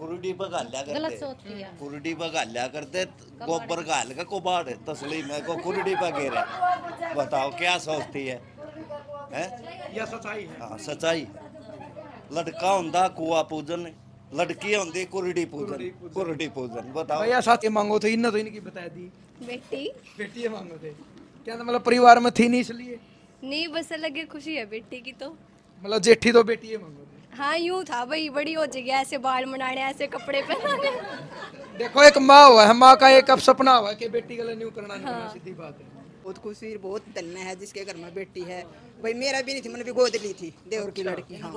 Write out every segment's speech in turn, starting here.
कुरुडी बगाल्या गलत करते, सोचती है। कुरुडी बगाल्या करते, गोबर गाल का कोबाड़ तसली में को कुरुडी बगेरे। बताओ क्या सोचती है? हैं? यह सच्चाई है। हाँ सच्चाई। लड़का होंदा कुआ पूजन, लड़की होंदी कुरुडी पूजन, कुरुडी पूजन। बताओ भैया साथ ये मांगो थे, इन्हें तो इनकी बता दी बेटी बेटी ये मांगो थे क्या, तो मतलब परिवार में थी नहीं इसलिए, नहीं, बस अलग ही खुशी है बेटी की तो। मतलब जेठी तो बेटी ये मांगो थे। हाँ यूं था भाई, बड़ी हो जाएगी, ऐसे बाल मनाने, ऐसे कपड़े पहनाने। देखो एक माँ हुआ है, माँ का एक अब सपना हुआ है कि बेटी के लिए न्यू करना नहीं करना, सीधी बात है। बहुत खुशी, बहुत धन्य है जिसके घर में बेटी है। भाई मेरा भी नहीं थी, मैंने भी गोद ली थी देवर की लड़की। हाँ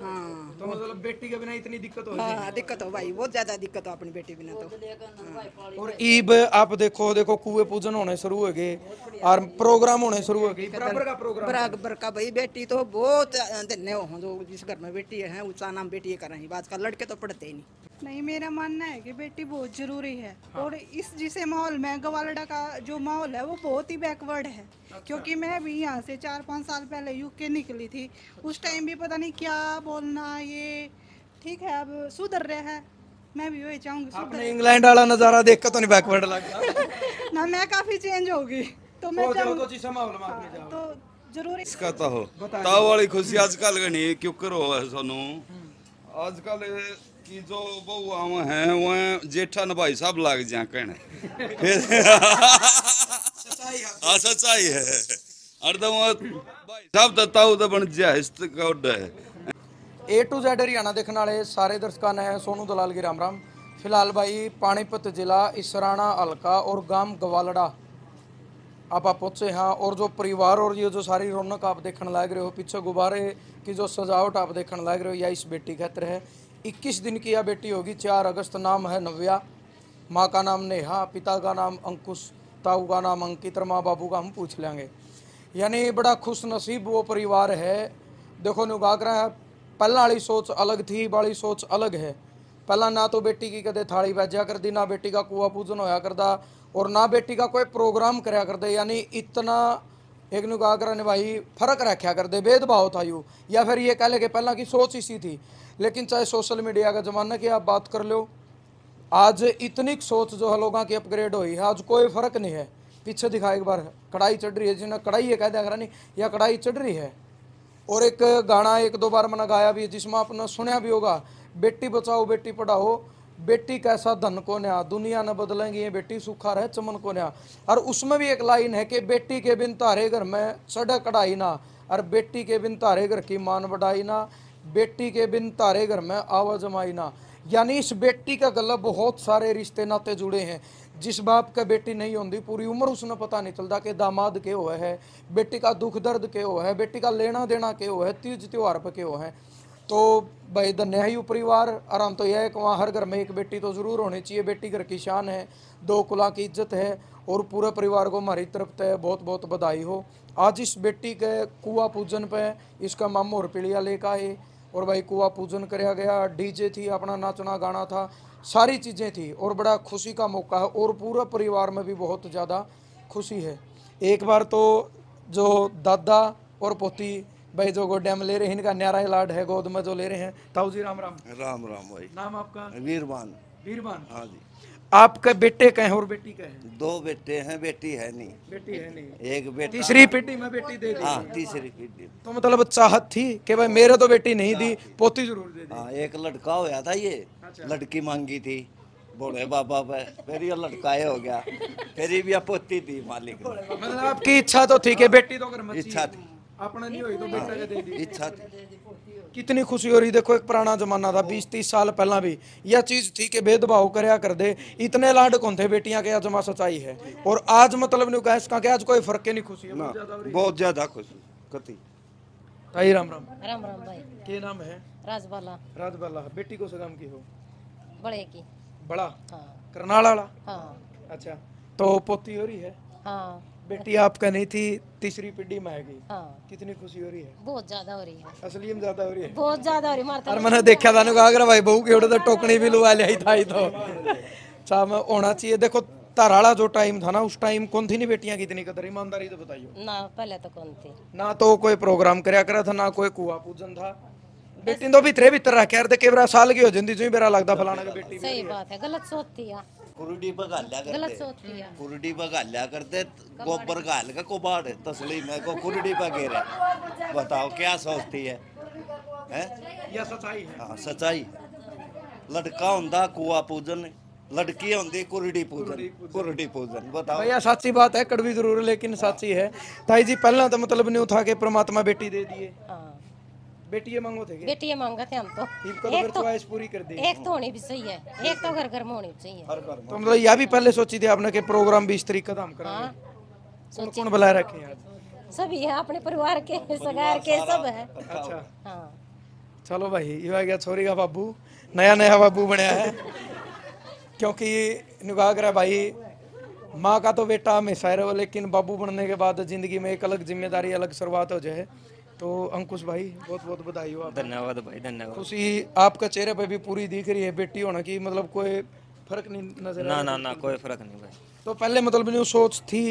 हाँ, तो मतलब बेटी के बिना इतनी दिक्कत हो हाँ दिक्कत हो भाई, बहुत ज्यादा दिक्कत हो अपनी बेटी बिना तो। और ईब आप देखो देखो कुएं पूजन होने शुरू हो गए और प्रोग्राम होने शुरू हो गए, बराबर का प्रोग्राम बराबर का भाई, बेटी तो बहुत धन्य हो जो जिस घर में बेटी है, उसका नाम बेटी कर रही। आजकल लड़के तो पढ़ते ही नहीं। नहीं, मेरा मानना है कि बेटी बहुत जरूरी है। और इस जिसे माहौल में गवालड़ा का जो माहौल है वो बहुत ही बैकवर्ड है। क्योंकि मैं भी यहाँ से 4-5 साल पहले यूके निकली थी, उस टाइम भी पता नहीं क्या बोलना ये, ठीक है अब सुधर रहा है, मैं भी वही चाहूंगी आपने इंग्लैंड वाला नजारा देख कर तो नहीं बैकवर्ड लगा ना, मैं काफी चेंज होगी तो मैं तो जिस माहौल में आपने जाओ तो जरूरी इसका तो हो ताव वाली खुशी आजकल गनी क्यों करो है सोनू। आजकल की जो बहुआ हैं वो जेठा न भाई साहब लाग जा कहने हाँ सच्चाई है। अर्दम भाई साहब दताऊ तो बन जा इस्त कोड है। A to Z हरियाणा देखने वाले सारे दर्शकों ने सोनू दलाल की राम राम। फिलहाल भाई पानीपत जिला इसराना हल्का और गांव गवालड़ा आप पहुँचे हैं, और जो परिवार और ये जो सारी रौनक आप देखने लग रहे हो, पीछे गुब्बारे की जो सजावट आप देखने लग रहे हो, या इस बेटी का खातिर है। 21 दिन की यह बेटी होगी, 4 अगस्त। नाम है नव्या, माँ का नाम नेहा, पिता का नाम अंकुश, ताऊ का नाम अंकित, और माँ बाबू का हम पूछ लेंगे। यानी बड़ा खुश नसीब वो परिवार है। देखो नुगागर है, पहला वाली सोच अलग थी, वाली सोच अलग है। पहला ना तो बेटी की कदे थाली बैजा कर दी, ना बेटी का कुआ पूजन होया करदा, और ना बेटी का कोई प्रोग्राम कराया करदे। यानी इतना एक नुगागर ने भाई फर्क रखा कर दे, भेदभाव था यू, या फिर ये कह ले कि पहला की सोच इसी थी। लेकिन चाहे सोशल मीडिया का ज़माना की आप बात कर लो, आज इतनी सोच जो है लोगों की अपग्रेड हुई है, आज कोई फ़र्क नहीं है। पीछे दिखा एक बार कढ़ाई चढ़ रही है, जिन्हें कढ़ाई ये कह दिया नहीं, या कढ़ाई चढ़ रही है। और एक गाना 1-2 बार मैंने गाया भी है, जिसमें आपने सुना भी होगा, बेटी बचाओ बेटी पढ़ाओ, बेटी कैसा धन को न्या, दुनिया न बदलेंगी ये बेटी सुखा रहे चमन को न्या। और उसमें भी एक लाइन है कि बेटी के बिन तारे घर में चढ़ कढ़ाई ना, और बेटी के बिन तारे घर की मान बढ़ाई ना, बेटी के बिन तारे घर में आवा जमाई ना। यानी इस बेटी का गला बहुत सारे रिश्ते नाते जुड़े हैं। जिस बाप का बेटी नहीं होती पूरी उम्र उसने पता नहीं चलता कि दामाद के हो है, बेटी का दुख दर्द के हो है, बेटी का लेना देना के हो है, तीज त्योहार पर के हो है। तो भाई धन्य है यू परिवार। आराम तो यह है कि वहाँ हर घर में एक बेटी तो ज़रूर होनी चाहिए। बेटी घर की शान है, 2 कुला की इज्जत है, और पूरे परिवार को हमारी तरफ से बहुत बहुत बधाई हो। आज इस बेटी के कुआ पूजन पे इसका मामू और पीलिया लेकर आए, और भाई कुआ पूजन कराया गया, डीजे थी, अपना नाचना गाना था, सारी चीज़ें थी, और बड़ा खुशी का मौका है। और पूरा परिवार में भी बहुत ज़्यादा खुशी है। एक बार तो जो दादा और पोती भाई जो गोड्या में ले रहे हैं, इनका न्यारा लाड है, गोद में जो ले रहे हैं। ताऊ जी राम राम। राम राम भाई। नाम आपका? वीरबान। वीरबान, हाँ जी। आपके बेटे कहे और बेटी कहे? 2 बेटे हैं, बेटी है नहीं। बेटी है नहीं, एक बेटा। तीसरी पीढ़ी में बेटी दे दी। हाँ तीसरी पीढ़ी। तो मतलब चाहत थी कि भाई मेरे तो बेटी नहीं दी, पोती जरूर दे दी। हाँ एक लड़का होया था, ये लड़की मांगी थी बोले बाबा पे, फिर ये लड़का ये हो गया, फिर ये भी पोती थी मालिक ने। मतलब आपकी इच्छा तो थी कि बेटी तो घर में इच्छा थी, अपना नहीं हुई तो बेटा के दे दी। इच्छा थी। कितनी खुशी हो रही। देखो एक पुराना जमाना था, 20-30 साल पहला भी यह चीज थी कि भेदभाव करया कर दे, इतने लाड कौन थे बेटियां के, जमा सच्चाई है। और आज मतलब नहीं कहा इसका कि आज कोई फर्क ही नहीं, खुशी है बहुत ज्यादा खुशी कति। भाई राम राम। राम राम भाई। क्या नाम है? राजबाला। राजबाला। बेटी को सगाम की हो? बड़े की। बड़ा? हाँ। करनाल वाला? हाँ। अच्छा, तो पोती हो रही है? हाँ। बेटी आपका नहीं थी, तीसरी पीढ़ी में आएगी। हाँ। कितनी खुशी हो रही है? बहुत ज्यादा हो रही है। असली में ज्यादा हो रही है? बहुत ज्यादा हो रही है। और मैंने देखा था ना अगर भाई बहू के तो टोकनी भी लुआ ले था ही तो साहब होना चाहिए। देखो ताराला जो टाइम था ना, उस टाइम कौन थी नहीं बेटियां की इतनी कदर, ईमानदारी तो बताइए ना, पहले तो कौन थी ना, तो कोई प्रोग्राम कराया करा था, ना कोई कुआ पूजन था, बेटी तो भीतर रखे यार, केवरा साल की हो जाती जो मेरा लगता फलाना की बेटी सही बात है, गलत सोचती है, कुरुडी बगाल्या गलत करते सोचती है। कुरुडी बगाल्या करते गोबर घाल का कोबाड़ तसली में को कुरुडी बगेरे बताओ क्या सोचती है हैं? यह सच्चाई है। हाँ सच्चाई। लड़का होंदा कुआ पूजन, लड़की होंदी कुरुडी पूजन बताओ। भैया सच्ची बात है, कड़वी जरूर है लेकिन सच्ची है। ताई जी पहला तो मतलब नहीं था कि परमात्मा बेटी दे दिए, हाँ, बेटी ये मांगो थे बेटियां मांगा थे हम तो। इनको तो फिर ख्वाहिश पूरी कर दी। एक तो होनी भी सही है, एक तो घर घर में होनी चाहिए। तो मतलब यह भी पहले सोची थी आपने कि प्रोग्राम भी इस तरीके का हम करेंगे। हाँ, कौन कौन बुलाए रखे हैं आज? सभी है, अपने परिवार के सगार के सब है। अच्छा हाँ, चलो भाई, ये आ गया छोरी का बाबू, नया बाबू बनया है। क्योंकि निगाह करा भाई, माँ का तो बेटा हमेशा ही रहो, लेकिन बाबू बनने के बाद जिंदगी में एक अलग जिम्मेदारी, अलग शुरुआत हो जाए। तो अंकुश भाई बहुत बहुत बधाई हो। धन्यवाद भाई, धन्यवाद। खुशी आपका चेहरे पे भी पूरी दिख रही है, बेटी होने की मतलब कोई फर्क नहीं नजर आ रहा। ना कोई फर्क नहीं भाई। तो पहले मतलब न्यू सोच थी,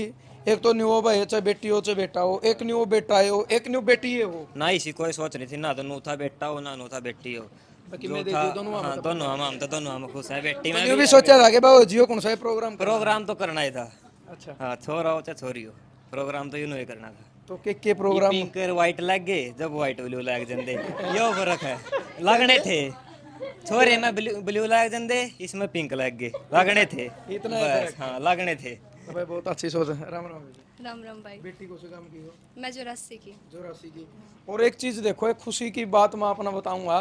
एक तो न्यू भाई चाहे बेटी हो चाहे बेटा हो, एक न्यू बेटा हो एक न्यू बेटी है हो, ना इसी कोई सोच नहीं थी, ना तो नू था बेटा हो ना नू था बेटी हो। बाकी जो मैं दे था, दी दोनों हाँ, दोनों हम तो दोनों हम खुश है। बेटी में न्यू भी सोचा था कि बाबू जियो कौन सा प्रोग्राम प्रोग्राम तो करना ही था। अच्छा, हाँ, छोरा हो चाहे छोरी हो, प्रोग्राम तो यूं ही करना था। तो के प्रोग्राम पिंक और व्हाइट लग गए, जब व्हाइट ब्लू लग जंदे, यो फर्क है। लगने थे छोरे में ब्लू लग जंदे, इसमें पिंक लग गए, लगने थे इतना बस। हाँ, लगने थे। तो भाई बहुत अच्छी सोच है। राम राम जी। राम राम भाई। बेटी को से काम की हो? मैं 84 की। 84 की। और एक चीज देखो, एक खुशी की बात मैं अपना बताऊंगा।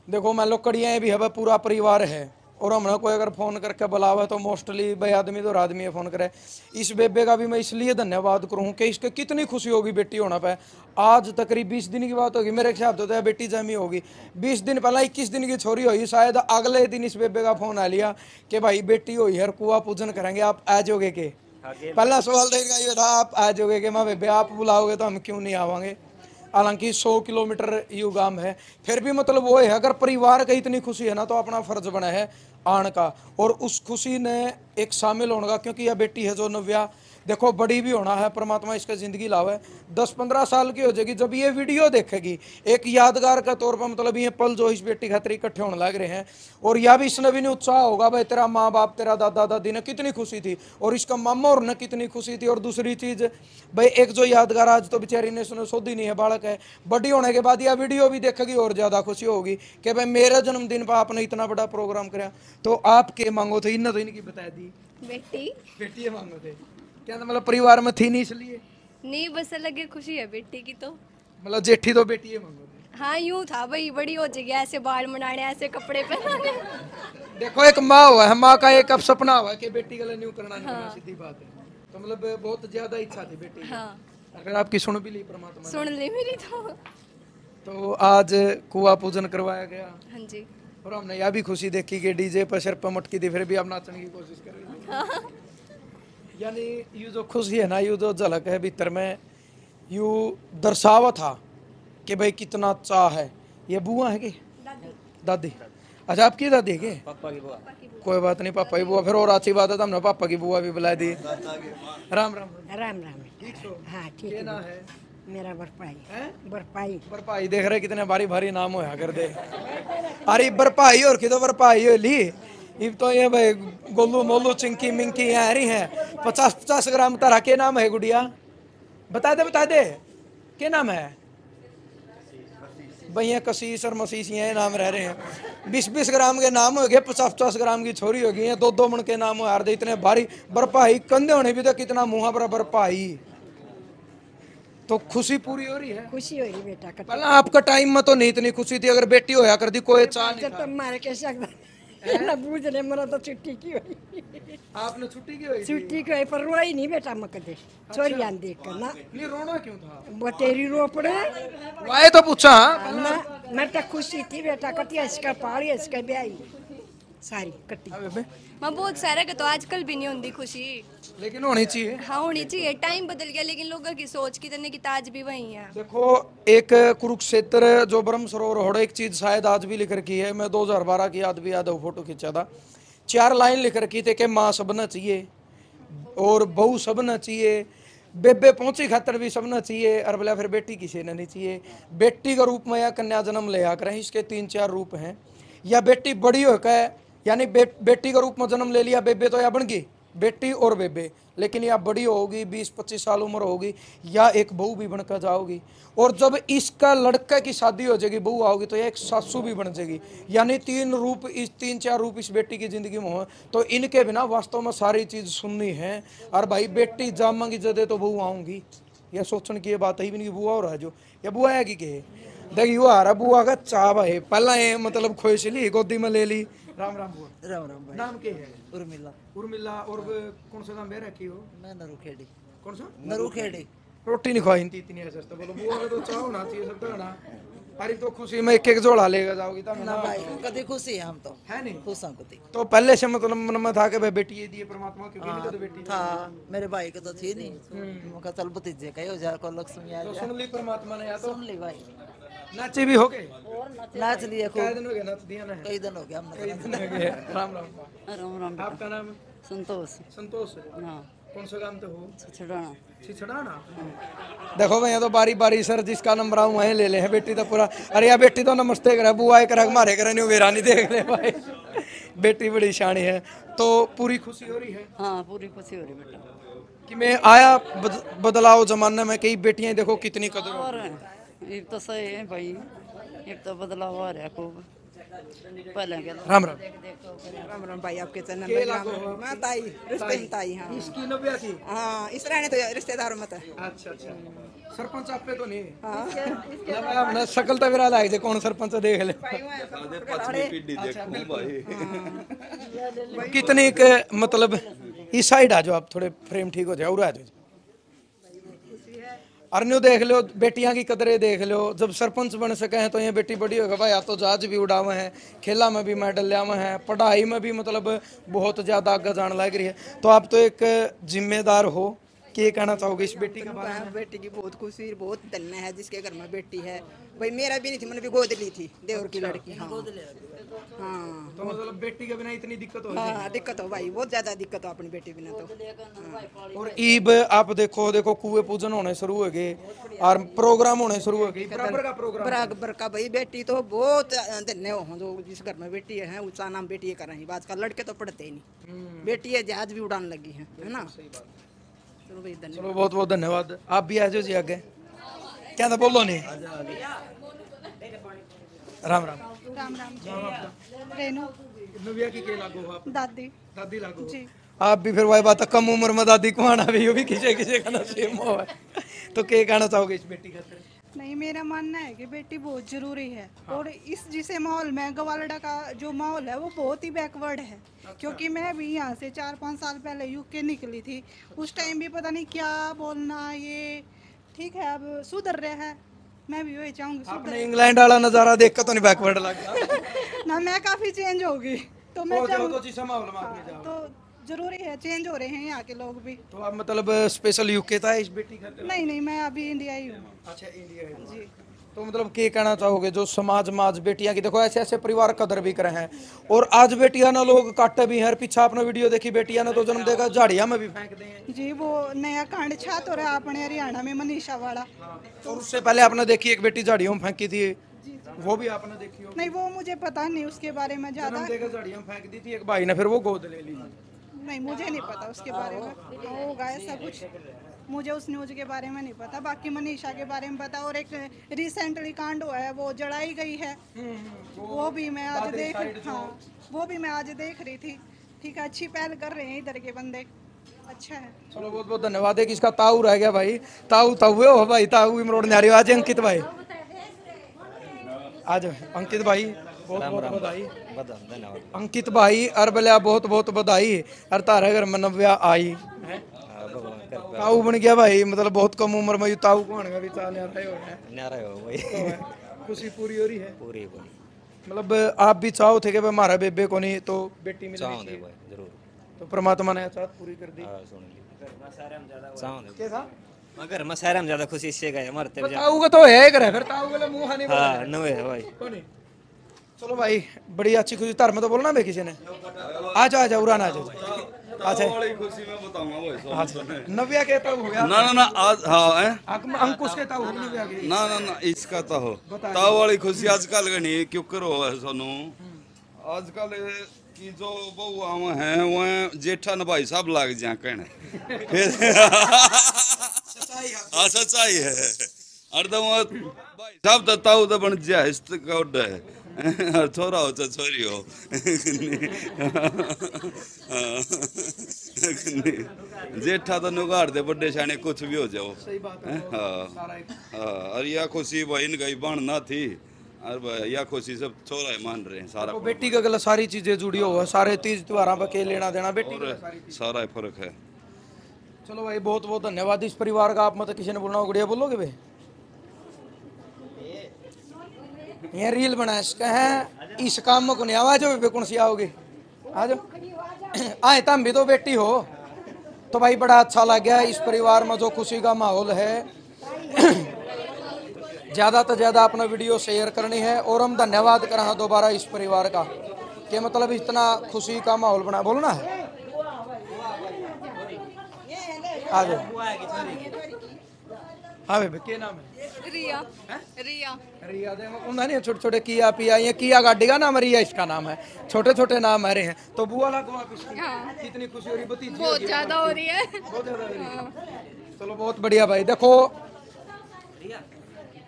देखो मान लो कड़ियाँ भी है, पूरा परिवार है, और हमने कोई अगर फ़ोन करके बुलावा तो मोस्टली भाई आदमी तो आदमी फ़ोन करे। इस बेबे का भी मैं इसलिए धन्यवाद करूँ कि इसके कितनी खुशी होगी बेटी होना पे। आज तकरीब 20 दिन की बात होगी मेरे हिसाब से, तो बेटी जमी होगी 20 दिन पहला, 21 दिन की छोरी हुई, शायद अगले दिन इस बेबे का फ़ोन आ लिया कि भाई बेटी हुई है, कुआ पूजन करेंगे, आप आ जाओगे के? पहला सवाल तो ये था, आप आ जाओगे कि माँ बेबे आप बुलाओगे तो हम क्यों नहीं आवांगे। हालांकि 100 किलोमीटर यू गांव है, फिर भी मतलब वो है, अगर परिवार का इतनी खुशी है ना तो अपना फर्ज बना है आने का, और उस खुशी ने एक शामिल होने का। क्योंकि यह बेटी है जो नव्या, देखो बड़ी भी होना है, परमात्मा इसका ज़िंदगी लावे, 10-15 साल की हो जाएगी, जब ये वीडियो देखेगी एक यादगार का तौर पर, मतलब ये पल जो इस बेटी खातिर इकट्ठे होने लग रहे हैं। और यह भी इसने भी नहीं उत्साह होगा भाई, तेरा माँ बाप तेरा दादा दादी ने कितनी खुशी थी, और इसका मामा और ने कितनी खुशी थी। और दूसरी चीज़ भाई, एक जो यादगार, आज तो बेचारी ने सुनो सोधी नहीं है, बालक है, बड़ी होने के बाद यह वीडियो भी देखेगी और ज़्यादा खुशी होगी कि भाई मेरे जन्मदिन पर आपने इतना बड़ा प्रोग्राम कराया। तो आपके मांगो थे, इन्हें तो इनकी बता दी बेटी मांगो थे क्या, मतलब परिवार में थी नहीं इसलिए? नहीं, बस अलग ही खुशी है बेटी की तो। मतलब जेठी तो बेटी है मांगो थे। हाँ, यूं था भाई, बड़ी हो जाएगी, ऐसे बाल मनाने, ऐसे कपड़े पहनाने। देखो एक माँ हुआ है, माँ का एक अब सपना हुआ कि बेटी के लिए न्यू करना नहीं करना, सीधी बात है। तो मतलब बहुत ज्यादा इच्छा थी बेटी की। हाँ, अगर आपकी सुन भी ली परमात्मा ने। सुन ली मेरी तो आज कुआ पूजन करवाया गया, हाँ जी। और हमने यह भी खुशी देखी कि डीजे पर सिर पर मटकी थी, फिर भी आप नाचने की कोशिश कर रही थी। यानी यू जो खुशी है ना, यू जो झलक है भीतर में, यू दर्शावा था कि भाई कितना चाह है। ये बुआ है कि दादी? अच्छा, आपकी दादी है क्या? पापा की बुआ। कोई बात नहीं, पापा की बुआ फिर और अच्छी बात है, तो हमने पापा की बुआ भी बुला दी। राम राम। राम राम। ठीक हो? हाँ ठीक क्या है। नाम है? मेरा बरपाई। हैं? बरपाई। बरपाई देख रहे कितने भारी भारी नाम होया कर दे। अरे बरपाई और किधर बरपाई हो ली, इब तो ये भाई गोलू मोलू चिंकी मिंकी आ रही हैं। 50-50 ग्राम तरह के नाम है गुड़िया, बता दे क्या नाम है? भैया कशीस और मसीस ये नाम रह रहे हैं। 20-20 ग्राम के नाम हो गए, 50-50 ग्राम की छोरी हो गई है, 2-2 मन के नाम हो यार दे, इतने भारी बरपाई, कंधे होने भी तो कितना मुँह पर बरपाई। तो खुशी पूरी हो रही है? खुशी हो रही बेटा का। पहला आपका टाइम में तो नहीं इतनी खुशी थी, अगर बेटी होया कर दी कोई चाह नहीं जब था। तक मारे के सकता ना बूझ ले, मरा तो छुट्टी की हुई। आपने छुट्टी की हुई थी? छुट्टी की हुई, पर रोई नहीं बेटा मक दे, छोरी आन देख कर ना। नहीं रोना क्यों था? वो तेरी रो पड़े वाए तो पूछा ना। मैं तो खुशी थी बेटा, कटिया इसका पाड़ी इसका ब्याही सारी कट्टी। मैं बहुत सारा का तो आजकल भी नहीं होती खुशी, लेकिन होनी चाहिए। हाँ होनी चाहिए। टाइम बदल गया, लेकिन लोगों की सोच कितने की ताज भी वही है। देखो एक कुरुक्षेत्र जो ब्रह्म सरोवर होड़ा, एक चीज शायद आज भी लिख रखी है, मैं 2012 की याद भी याद है, फोटो खींचा था, 4 लाइन लिख रखी थे कि माँ सबना चाहिए और बहू सबना चाहिए, बेबे पहुंची खातर भी सबने चाहिए, और बोला फिर बेटी किसी ने नहीं चाहिए। बेटी का रूप में या कन्या जन्म ले आकर इसके 3-4 रूप हैं। या बेटी बड़ी होकर यानी बेटी का रूप में जन्म ले लिया, बेबे तो या बन गई बेटी और बेबे, लेकिन या बड़ी होगी 20-25 साल उम्र होगी, या एक बहू भी बनकर जाओगी। और जब इसका लड़का की शादी हो जाएगी, बहू आओगी, तो यह एक सासू भी बन जाएगी। यानी 3-4 रूप इस बेटी की जिंदगी में हो। तो इनके बिना वास्तव में सारी चीज सुननी है। और भाई बेटी जामंगी जदे तो बहू आऊंगी, यह सोचने की बात ही भी नहीं। बुआ हो रहा है जो या बुआ है कि देखिए वो आ रहा बुआ का चाव है, पहला ये मतलब खोश ली गोदी में ले ली। राम राम बुआ। राम राम भाई। नाम क्या है? उर्मिला। उर्मिला। और कौन सा नाम है रखी हो? मैं नरूखेड़ी। कौन सा? नरूखेड़ी। रोटी नहीं खाई इतनी ऐसे तो बोलो बुआ का तो चाह होना चाहिए सब तो ना। अरे तो खुशी में एक जोड़ा लेकर जाओगी तब ना भाई, कभी खुशी है हम तो है नहीं खुश हैं कभी। तो पहले से मतलब मन में था कि भाई बेटी ये दिए परमात्मा, क्योंकि नहीं तो बेटी था मेरे भाई के तो थी नहीं। मैं चल भतीजे का हो जा को लक्ष्मी आ तो जा। सुन ली परमात्मा ने, या तो सुन ली भाई। नाचे भी हो गए? नाच लिए खूब। कई दिन हो गए नाच दिया ना? कई दिन हो गया हमने। राम राम। राम राम। आपका नाम? संतोष। संतोष। हाँ। कौन सा काम तो हो? छिछड़ाना। छिछड़ाना। देखो भैया तो बारी बारी सर जिसका नंबर आऊँ वहीं ले ले है। बेटी तो पूरा, अरे यार बेटी तो नमस्ते करे, बुआ करे मारे करे नहीं वेरा नहीं देख ले भाई। बेटी बड़ी शानी है। तो पूरी खुशी हो रही है? हाँ पूरी खुशी हो रही बेटा। कि मैं आया बदलाव जमाने में, कई बेटियां देखो कितनी कदर और ये तो सही है भाई, ये तो बदलाव आ रहा है खूब। पहले के राम राम। राम राम भाई। आपके चैनल में राम राम। मैं ताई रिश्ते में ताई। हाँ इसकी नब्या की। हाँ इस रहने तो रिश्तेदारों में था। अच्छा अच्छा। सरपंच आप पे तो नहीं? हाँ ना शक्ल तो मेरा लाग जे कौन सरपंच देख ले। पछली पीढ़ी देखो भाई। कितनी मतलब इस साइड आ जाओ आप, थोड़े फ्रेम ठीक हो जाए और आ जाओ। अरन्यू देख लो, बेटियां की कदरें देख लो। जब सरपंच बन सके हैं तो ये बेटी बड़ी होगा भाई। या तो जहाज भी उड़ावे हैं, खेला में भी मेडल लियावे हैं, पढ़ाई में भी मतलब बहुत ज्यादा आगे जान लग रही है। तो आप तो एक जिम्मेदार हो, क्या कहना चाहोगे इस बेटी के बारे में? बेटी की बहुत खुशी, बहुत धन्य है जिसके घर में बेटी है। भाई मेरा भी नहीं थी, मैंने भी गोद ली थी देवर की लड़की। हाँ हाँ। तो मतलब बेटी के बिना इतनी दिक्कत हो? हाँ दिक्कत हो भाई, बहुत ज्यादा दिक्कत हो अपनी बेटी बिना तो। और ईब आप देखो कुएं पूजन होने शुरू हो गए और प्रोग्राम होने शुरू हो गए, बराबर का प्रोग्राम। बराबर का भाई। बेटी तो बहुत धन्य हो जो जिस घर में बेटी है, ऊंचा नाम बेटी कर रही। आजकल लड़के तो पढ़ते ही नहीं, बेटी है जहाज भी उड़ान लगी है ना। चलो भाई धन्यवाद। चलो बहुत बहुत धन्यवाद। आप भी आ जाओ जी आगे। क्या था बोलो नहीं? राम राम। राम राम। रेनू। नव्या की के लागू हो आप? दादी। दादी लागू जी। आप भी फिर वही बात है, कम उम्र में दादी को आना भी, वो भी किसी का नसीब हो है। तो क्या कहना चाहोगे इस बेटी का? नहीं, मेरा मानना है कि बेटी बहुत ज़रूरी है। और इस जिसे माहौल में गवालड़ा का जो माहौल है वो बहुत ही बैकवर्ड है। क्योंकि मैं भी यहाँ से 4-5 साल पहले यूके निकली थी। उस टाइम भी पता नहीं क्या बोलना, ये ठीक है अब सुधर रहा है। मैं भी वही चाहूँगी आपने इंग्लैंड वाला नज़ारा देख कर तो नहीं बैकवर्ड लगा ना, मैं काफ़ी चेंज होगी। तो मैं तो जरूरी है, चेंज हो रहे हैं यहाँ के लोग भी। तो आप मतलब स्पेशल यूके था इस बेटी का? नहीं, मैं अभी इंडिया ही हूँ। अच्छा इंडिया है जी। तो मतलब क्या कहना चाहोगे जो समाज बेटियां की देखो ऐसे ऐसे परिवार कदर भी करे हैं, और आज बेटियां ना लोग काटे भी हैं। पीछे आपने वीडियो देखी, बेटियां ने तो जन्म देगा झाड़िया में भी फेंक दे हैं जी। वो नया कांड छात हो रहा है अपने हरियाणा में, मनीषा वाला। और उससे पहले आपने देखी एक बेटी झाड़ियों में फेंकी थी, वो भी आपने देखी हो? नहीं, वो मुझे पता नहीं उसके बारे में ज्यादा। झाड़ियों में फेंक दी थी एक भाई ने, फिर वो गोद ले ली। नहीं, मुझे नहीं पता उसके बारे में, होगा ऐसा कुछ। मुझे उस न्यूज के बारे में नहीं पता, बाकी मनीषा के बारे में पता। और एक रिसेंटली कांड हुआ है, वो जड़ाई गई है, वो भी मैं आज वो भी मैं आज देख रही थी। ठीक है, अच्छी पहल कर रहे हैं इधर के बंदे, अच्छा है। चलो बहुत बहुत धन्यवाद है। किसका ताऊ रह गया भाई? ताऊ हो भाई, ताऊ इमरोड नारी। आज अंकित भाई, आज अंकित भाई बहुत बहुत बधाई। अंकित भाई अरबलिया बहुत बहुत बधाई। और तारा घर में नव्या आई ताऊ बन गया भाई, मतलब बहुत कम उम्र में ताऊ को आने भी चाल न्यारा हो भाई। खुशी पूरी हो रही है? पूरी। मतलब आप भी चाहो थे कि भाई हमारा बेबे को नहीं तो बेटी मिल जाए जरूर, तो परमात्मा ने चाहत पूरी कर दी। मगर मसारे में ज्यादा खुशी इससे गए मरते ताऊ का तो है घर, फिर ताऊ वाला मुंह नहीं बोला। हां नवे है भाई। चलो भाई बड़ी अच्छी खुशी। धर्म तो बोलना भाई किसी ने। आ जाओ उड़ान आ जाओ। अच्छा वाली खुशी में बताऊंगा भाई। नव्या के ताऊ हो गया ना ना ना आज हाँ है अंकुश के ताऊ हो नव्या के ना ना ना इसका तो हो ताऊ वाली खुशी आजकल गनी क्यों करो है सोनू आजकल की जो बहु हैं वो जेठा न भाई साहब लाग जा कहने हाँ सच्चाई है अर्दम भाई साहब तो ताऊ तो बन जा इस कौड है छोरा हो चाहे छोरी हो जेठा तो नुगाड़ दे बड़े शाने कुछ भी हो जाओ हाँ और यह खुशी बहन गई बन ना थी और यह खुशी सब छोरा है मान रहे हैं सारा तो बेटी का गला सारी चीजें जुड़ी हो है सारे तीज त्योहार पर के लेना देना बेटी सारा फर्क है। चलो भाई बहुत बहुत धन्यवाद इस परिवार का। आप मतलब किसी ने बोलना हो गुड़िया बोलोगे भाई ये रील बना इसका है इस काम में को नहीं आवाज हो कौन सी आओगे आ जाओ आए तुम भी तो बेटी हो तो भाई बड़ा अच्छा लग गया इस परिवार में जो खुशी का माहौल है ज़्यादा तो ज़्यादा अपना वीडियो शेयर करनी है और हम धन्यवाद कर रहे दोबारा इस परिवार का कि मतलब इतना खुशी का माहौल बना बोलना है आ जाओ हाँ भाई क्या नाम है रिया रिया रिया दे नहीं छोटे छोटे किया पिया ये किया गाड़ी का नाम रिया इसका नाम है छोटे छोटे नाम आ रहे हैं तो बुआ ला कितनी खुशी हो रही भतीजी बहुत ज्यादा हो रही है बहुत ज्यादा हो रही है। चलो बहुत बढ़िया भाई देखो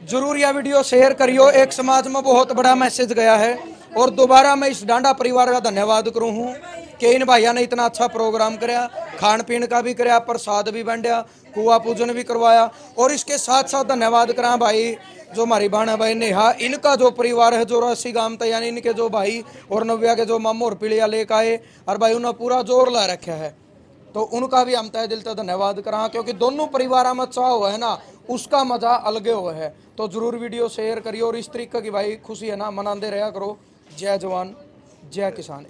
जरूर यह वीडियो शेयर करियो एक समाज में बहुत बड़ा मैसेज गया है और दोबारा मैं इस डांडा परिवार का धन्यवाद करूँ हूँ कि इन भाइयों ने इतना अच्छा प्रोग्राम कराया खान पीन का भी कराया प्रसाद भी बांटा कुआ पूजन भी करवाया और इसके साथ साथ धन्यवाद करा भाई जो हमारी बहन है भाई नेहा इनका जो परिवार है जो 80 गांव तक यानी इनके जो भाई और नव्या के जो मामू और पीलिया लेकर आए और भाई उन्होंने पूरा जोर ला रखा है तो उनका भी हम तय दिल से धन्यवाद करा क्योंकि दोनों परिवार में चाह हुआ है ना उसका मजा अलगे हुआ है। तो जरूर वीडियो शेयर करिए और इस तरीके की भाई खुशी है ना मनाते रहा करो। जय जवान जय किसान।